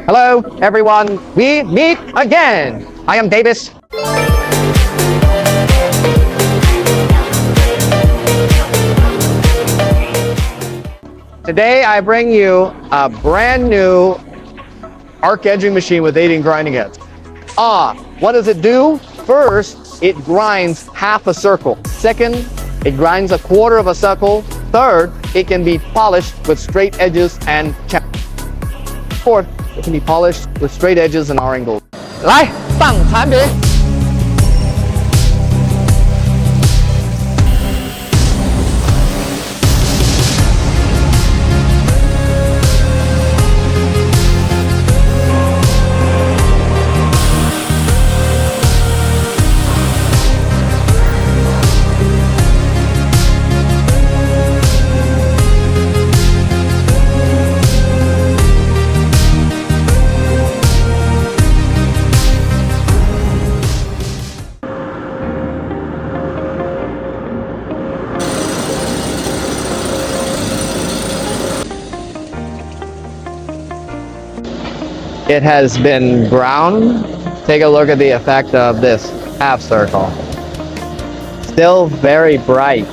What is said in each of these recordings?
Hello, everyone. We meet again. I am Davis. Today, I bring you a brand new arc edging machine with 18 grinding heads. What does it do? First, it grinds half a circle. Second, it grinds a quarter of a circle. Third, it can be polished with straight edges and Fourth, it can be polished with straight edges and angles. 来，上产品。It has been ground. Take a look at the effect of this half circle. Still very bright.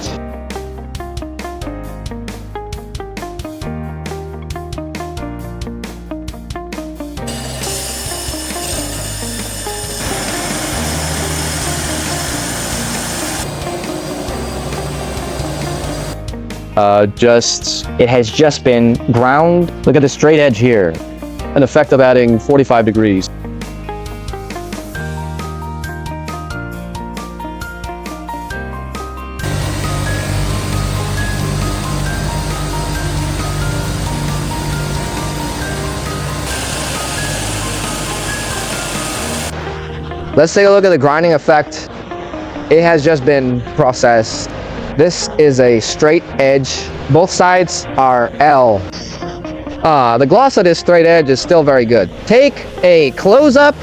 It has just been ground. Look at the straight edge here. An effect of adding 45 degrees. Let's take a look at the grinding effect. It has just been processed. This is a straight edge. Both sides are L. The gloss of this straight edge is still very good. Take a close-up.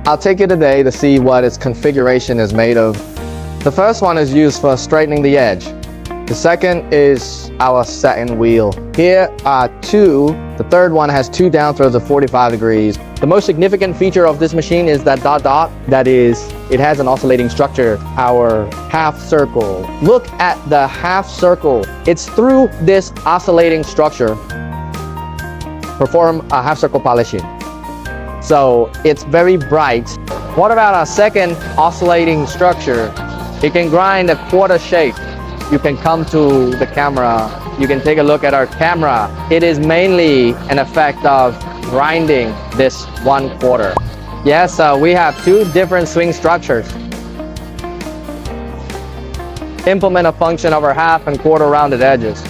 I'll take you today to see what its configuration is made of. The first one is used for straightening the edge. The second is our satin wheel. Here are two. The third one has two down throws of 45 degrees. The most significant feature of this machine is that dot. That is, it has an oscillating structure, our half circle. Look at the half circle. It's through this oscillating structure. Perform a half circle polishing. So it's very bright. What about our second oscillating structure? It can grind a quarter shape. You can come to the camera. You can take a look at our camera. It is mainly an effect of grinding this 1/4. Yes, we have two different swing structures. Implement a function of our half and quarter rounded edges.